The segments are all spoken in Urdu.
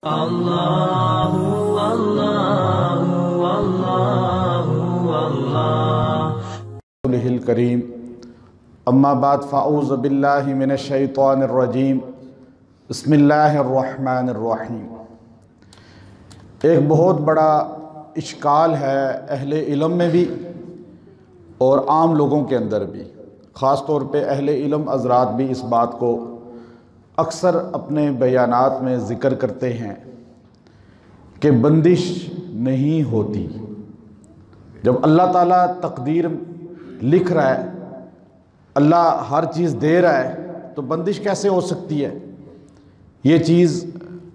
اللہ اللہ اللہ اللہ الکریم اما بعد فاعوذ باللہ من الشیطان الرجیم بسم اللہ الرحمن الرحیم۔ ایک بہت بڑا اشکال ہے اہل علم میں بھی اور عام لوگوں کے اندر بھی، خاص طور پہ اہل علم حضرات بھی اس بات کو اکثر اپنے بیانات میں ذکر کرتے ہیں کہ بندش نہیں ہوتی۔ جب اللہ تعالیٰ تقدیر لکھ رہا ہے، اللہ ہر چیز دے رہا ہے، تو بندش کیسے ہو سکتی ہے؟ یہ چیز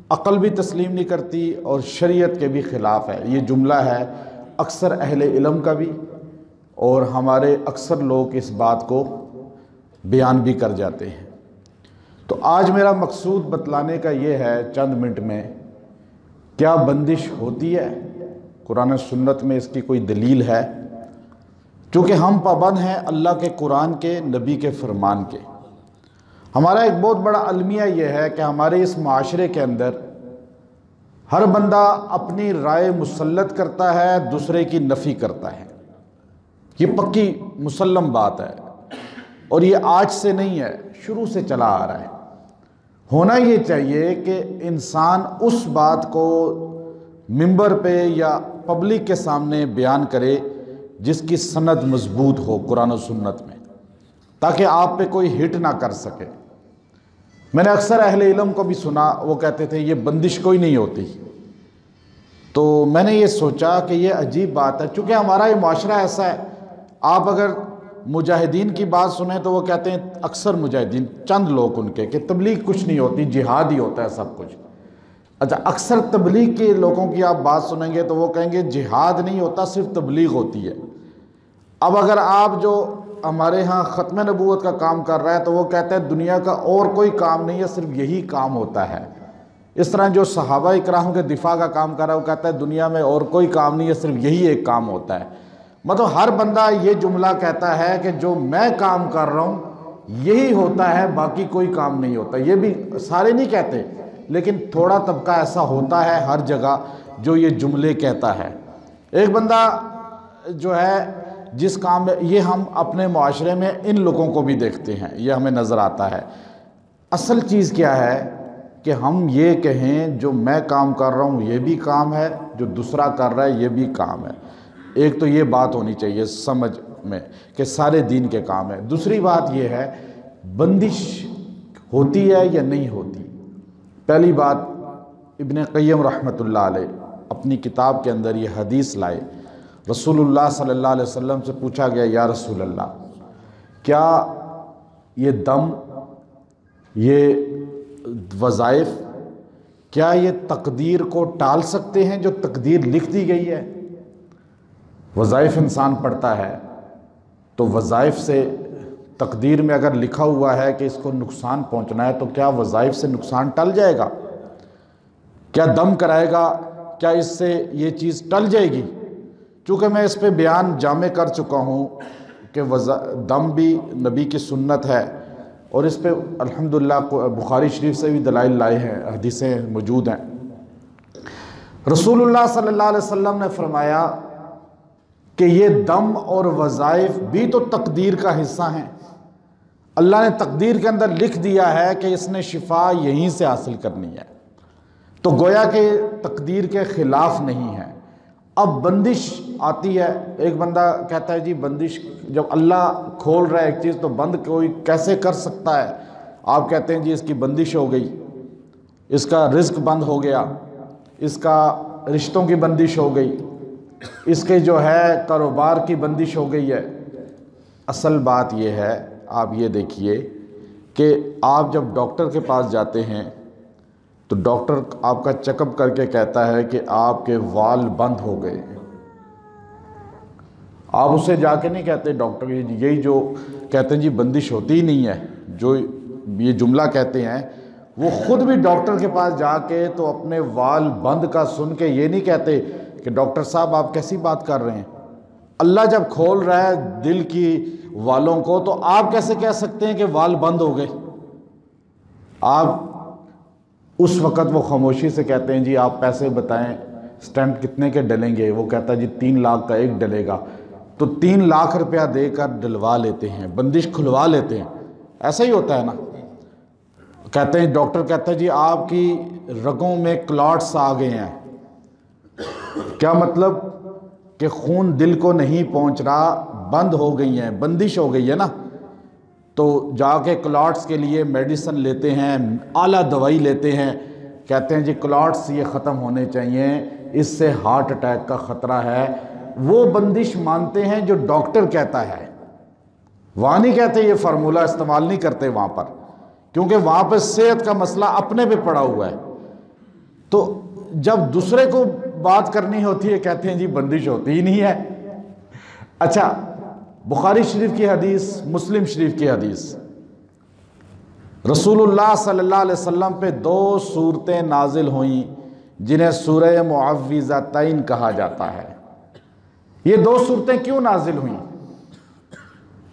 عقل بھی تسلیم نہیں کرتی اور شریعت کے بھی خلاف ہے۔ یہ جملہ ہے اکثر اہل علم کا بھی، اور ہمارے اکثر لوگ اس بات کو بیان بھی کر جاتے ہیں۔ تو آج میرا مقصود بتلانے کا یہ ہے چند منٹ میں، کیا بندش ہوتی ہے؟ قرآن و سنت میں اس کی کوئی دلیل ہے؟ چونکہ ہم پابند ہیں اللہ کے قرآن کے، نبی کے فرمان کے۔ ہمارا ایک بہت بڑا المیہ یہ ہے کہ ہمارے اس معاشرے کے اندر ہر بندہ اپنی رائے مسلط کرتا ہے، دوسرے کی نفی کرتا ہے۔ یہ پکی مسلم بات ہے، اور یہ آج سے نہیں ہے، شروع سے چلا آ رہا ہے۔ ہونا یہ چاہیے کہ انسان اس بات کو منبر پہ یا پبلک کے سامنے بیان کرے جس کی سند مضبوط ہو قرآن و سنت میں، تاکہ آپ پہ کوئی ہٹ نہ کر سکے۔ میں نے اکثر اہل علم کو بھی سنا، وہ کہتے تھے یہ بندش کوئی نہیں ہوتی۔ تو میں نے یہ سوچا کہ یہ عجیب بات ہے، چونکہ ہمارا یہ معاشرہ ایسا ہے۔ آپ اگر مجاہدین کی بات سنیں تو وہ کہتے ہیں اکثر مجاہدین، چند لوگ ان کے، کہ تبلیغ کچھ نہیں ہوتی، جہاد ہی ہوتا ہے سب کچھ۔ اچھا، اکثر تبلیغ کے لوگوں کی آپ بات سنیں گے تو وہ کہیں گے جہاد نہیں ہوتا، صرف تبلیغ ہوتی ہے۔ اب اگر آپ جو ہمارے ہاں ختم نبوت کا کام کر رہا ہے تو وہ کہتے ہیں دنیا کا اور کوئی کام نہیں ہے، صرف یہی کام ہوتا ہے۔ اس طرح جو صحابہ اکرام کے دفاع کا کام کر رہا ہے وہ کہتا ہے دنیا میں اور کوئی کام نہیں ہے، صرف یہی ایک کام ہوتا ہے۔ مطلب ہر بندہ یہ جملہ کہتا ہے کہ جو میں کام کر رہا ہوں یہی ہوتا ہے، باقی کوئی کام نہیں ہوتا۔ یہ بھی سارے نہیں کہتے، لیکن تھوڑا طبقہ ایسا ہوتا ہے ہر جگہ جو یہ جملے کہتا ہے۔ ایک بندہ جو ہے جس کام میں، یہ ہم اپنے معاشرے میں ان لوگوں کو بھی دیکھتے ہیں، یہ ہمیں نظر آتا ہے۔ اصل چیز کیا ہے کہ ہم یہ کہیں جو میں کام کر رہا ہوں یہ بھی کام ہے، جو دوسرا کر رہا ہے یہ بھی کام ہے۔ ایک تو یہ بات ہونی چاہیے سمجھ میں کہ سارے دین کے کام ہے۔ دوسری بات یہ ہے بندش ہوتی ہے یا نہیں ہوتی۔ پہلی بات، ابن قیم رحمۃ اللہ علیہ اپنی کتاب کے اندر یہ حدیث لائے۔ رسول اللہ صلی اللہ علیہ وسلم سے پوچھا گیا، یا رسول اللہ، کیا یہ دم، یہ وظائف، کیا یہ تقدیر کو ٹال سکتے ہیں جو تقدیر لکھ دی گئی ہے؟ وظائف انسان پڑھتا ہے تو وظائف سے، تقدیر میں اگر لکھا ہوا ہے کہ اس کو نقصان پہنچنا ہے تو کیا وظائف سے نقصان ٹل جائے گا؟ کیا دم کرائے گا، کیا اس سے یہ چیز ٹل جائے گی؟ چونکہ میں اس پہ بیان جامع کر چکا ہوں کہ دم بھی نبی کی سنت ہے، اور اس پہ الحمدللہ بخاری شریف سے بھی دلائل لائے ہیں، حدیثیں موجود ہیں۔ رسول اللہ صلی اللہ علیہ وسلم نے فرمایا کہ یہ دم اور وظائف بھی تو تقدیر کا حصہ ہیں۔ اللہ نے تقدیر کے اندر لکھ دیا ہے کہ اس نے شفا یہیں سے حاصل کرنی ہے، تو گویا کہ تقدیر کے خلاف نہیں ہے۔ اب بندش آتی ہے، ایک بندہ کہتا ہے جی بندش، جب اللہ کھول رہا ہے ایک چیز تو بند کوئی کیسے کر سکتا ہے؟ آپ کہتے ہیں جی اس کی بندش ہو گئی، اس کا رزق بند ہو گیا، اس کا رشتوں کی بندش ہو گئی، اس کے جو ہے کاروبار کی بندش ہو گئی ہے۔ اصل بات یہ ہے، آپ یہ دیکھیے کہ آپ جب ڈاکٹر کے پاس جاتے ہیں تو ڈاکٹر آپ کا چیک اپ کر کے کہتا ہے کہ آپ کے وال بند ہو گئے۔ آپ اسے جا کے نہیں کہتے ڈاکٹر یہی جو کہتے ہیں جی بندش ہوتی ہی نہیں ہے، جو یہ جملہ کہتے ہیں وہ خود بھی ڈاکٹر کے پاس جا کے تو اپنے وال بند کا سن کے یہ نہیں کہتے کہ ڈاکٹر صاحب آپ کیسی بات کر رہے ہیں۔ اللہ جب کھول رہا ہے دل کی والوں کو تو آپ کیسے کہہ سکتے ہیں کہ وال بند ہو گئے؟ آپ اس وقت وہ خاموشی سے کہتے ہیں جی آپ پیسے بتائیں سٹنٹ کتنے کے ڈلیں گے، وہ کہتا ہے جی 3 لاکھ کا ایک ڈلے گا، تو 3 لاکھ روپیہ دے کر ڈلوا لیتے ہیں، بندش کھلوا لیتے ہیں۔ ایسا ہی ہوتا ہے نا، کہتے ہیں ڈاکٹر کہتا ہے جی آپ کی رگوں میں کلاٹس آ گئے ہیں، کیا مطلب کہ خون دل کو نہیں پہنچ رہا، بند ہو گئی ہیں، بندش ہو گئی ہے نا، تو جا کے کلاٹس کے لیے میڈیسن لیتے ہیں، اعلیٰ دوائی لیتے ہیں، کہتے ہیں جی کلاٹس یہ ختم ہونے چاہیے، اس سے ہارٹ اٹیک کا خطرہ ہے۔ وہ بندش مانتے ہیں جو ڈاکٹر کہتا ہے، وہاں نہیں کہتے، یہ فارمولہ استعمال نہیں کرتے وہاں پر، کیونکہ وہاں پہ صحت کا مسئلہ اپنے پہ پڑا ہوا ہے۔ تو جب دوسرے کو بات کرنی ہوتی ہے کہتے ہیں جی بندش ہوتی ہی نہیں ہے۔ اچھا، بخاری شریف کی حدیث، مسلم شریف کی حدیث، رسول اللہ صلی اللہ علیہ وسلم پہ 2 صورتیں نازل ہوئیں جنہیں سورہ معوذتین کہا جاتا ہے۔ یہ 2 صورتیں کیوں نازل ہوئیں؟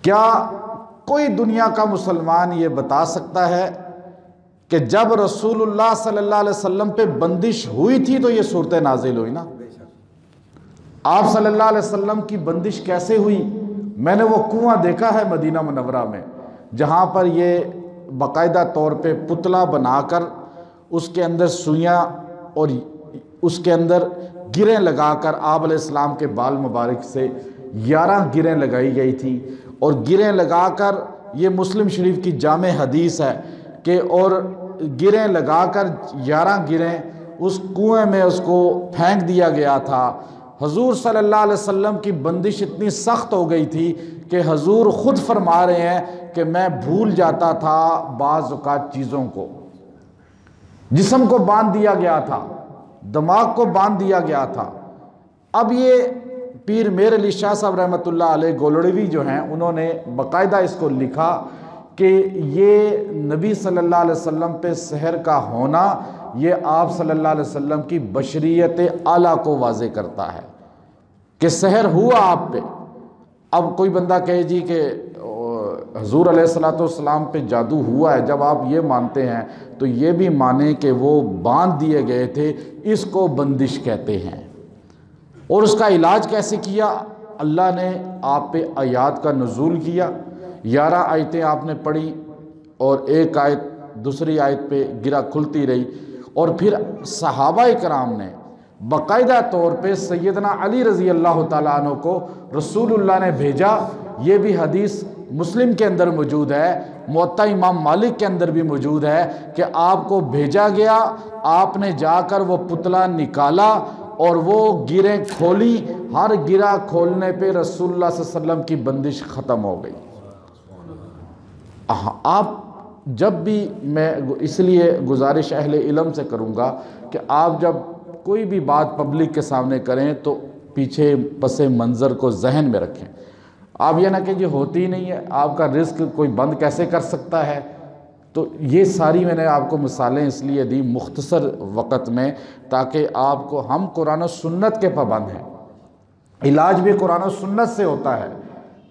کیا کوئی دنیا کا مسلمان یہ بتا سکتا ہے کہ جب رسول اللہ صلی اللہ علیہ وسلم پہ بندش ہوئی تھی تو یہ صورتیں نازل ہوئی نا؟ آپ صلی اللہ علیہ وسلم کی بندش کیسے ہوئی؟ میں نے وہ کنواں دیکھا ہے مدینہ منورہ میں، جہاں پر یہ باقاعدہ طور پہ پتلا بنا کر اس کے اندر سوئیاں اور اس کے اندر گریں لگا کر آپ علیہ السلام کے بال مبارک سے 11 گریں لگائی گئی تھی، اور گریں لگا کر، یہ مسلم شریف کی جامع حدیث ہے کہ اور گریں لگا کر 11 گریں اس کنویں میں اس کو پھینک دیا گیا تھا۔ حضور صلی اللہ علیہ وسلم کی بندش اتنی سخت ہو گئی تھی کہ حضور خود فرما رہے ہیں کہ میں بھول جاتا تھا بعض اوقات چیزوں کو، جسم کو باندھ دیا گیا تھا، دماغ کو باندھ دیا گیا تھا۔ اب یہ پیر میر علی شاہ صاحب رحمۃ اللہ علیہ گولڑوی جو ہیں، انہوں نے باقاعدہ اس کو لکھا کہ یہ نبی صلی اللہ علیہ وسلم پہ سحر کا ہونا یہ آپ صلی اللہ علیہ وسلم کی بشریت اعلیٰ کو واضح کرتا ہے کہ سحر ہوا آپ پہ۔ اب کوئی بندہ کہے جی کہ حضور علیہ السلام پہ جادو ہوا ہے، جب آپ یہ مانتے ہیں تو یہ بھی مانیں کہ وہ باندھ دیے گئے تھے، اس کو بندش کہتے ہیں۔ اور اس کا علاج کیسے کیا؟ اللہ نے آپ پہ آیات کا نزول کیا، 11 آیتیں آپ نے پڑھی، اور ایک آیت دوسری آیت پہ گرا کھلتی رہی، اور پھر صحابہ کرام نے باقاعدہ طور پہ سیدنا علی رضی اللہ تعالیٰ عنہ کو رسول اللہ نے بھیجا۔ یہ بھی حدیث مسلم کے اندر موجود ہے، موطا امام مالک کے اندر بھی موجود ہے کہ آپ کو بھیجا گیا، آپ نے جا کر وہ پتلا نکالا اور وہ گریں کھولی، ہر گرہ کھولنے پہ رسول اللہ صلی اللہ علیہ وسلم کی بندش ختم ہو گئی۔ آپ جب بھی، میں اس لیے گزارش اہل علم سے کروں گا کہ آپ جب کوئی بھی بات پبلک کے سامنے کریں تو پیچھے پس منظر کو ذہن میں رکھیں۔ آپ یہ نہ کہ یہ ہوتی ہی نہیں ہے، آپ کا رزق کوئی بند کیسے کر سکتا ہے؟ تو یہ ساری میں نے آپ کو مثالیں اس لیے دی مختصر وقت میں تاکہ آپ کو، ہم قرآن و سنت کے پابند ہیں، علاج بھی قرآن و سنت سے ہوتا ہے۔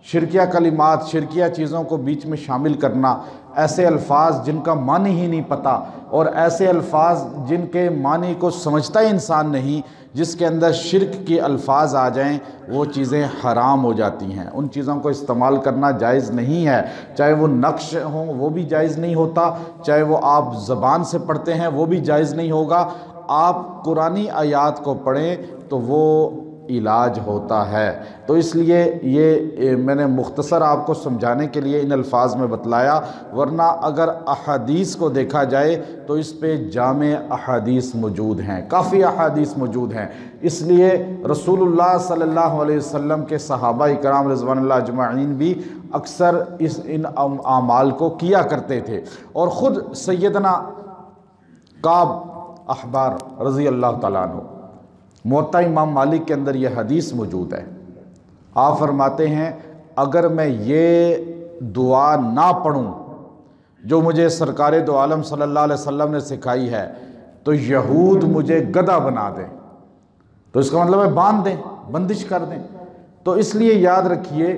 شرکیہ کلمات، شرکیہ چیزوں کو بیچ میں شامل کرنا، ایسے الفاظ جن کا معنی ہی نہیں پتہ، اور ایسے الفاظ جن کے معنی کو سمجھتا ہی انسان نہیں، جس کے اندر شرک کے الفاظ آ جائیں، وہ چیزیں حرام ہو جاتی ہیں۔ ان چیزوں کو استعمال کرنا جائز نہیں ہے، چاہے وہ نقش ہوں وہ بھی جائز نہیں ہوتا، چاہے وہ آپ زبان سے پڑھتے ہیں وہ بھی جائز نہیں ہوگا۔ آپ قرآنی آیات کو پڑھیں تو وہ علاج ہوتا ہے۔ تو اس لیے یہ میں نے مختصر آپ کو سمجھانے کے لیے ان الفاظ میں بتلایا، ورنہ اگر احادیث کو دیکھا جائے تو اس پہ جامع احادیث موجود ہیں، کافی احادیث موجود ہیں۔ اس لیے رسول اللہ صلی اللہ علیہ وسلم کے صحابہ کرام رضوان اللہ اجمعین بھی اکثر ان اعمال کو کیا کرتے تھے، اور خود سیدنا کعب احبار رضی اللہ تعالیٰ عنہ، موطا امام مالک کے اندر یہ حدیث موجود ہے۔ آپ فرماتے ہیں اگر میں یہ دعا نہ پڑھوں جو مجھے سرکار دو عالم صلی اللہ علیہ وسلم نے سکھائی ہے تو یہود مجھے گدھا بنا دیں، تو اس کا مطلب ہے باندھ دیں، بندش کر دیں۔ تو اس لیے یاد رکھیے،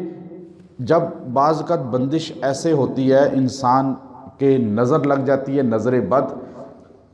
جب بعض اوقات بندش ایسے ہوتی ہے انسان کے نظر لگ جاتی ہے، نظر بد،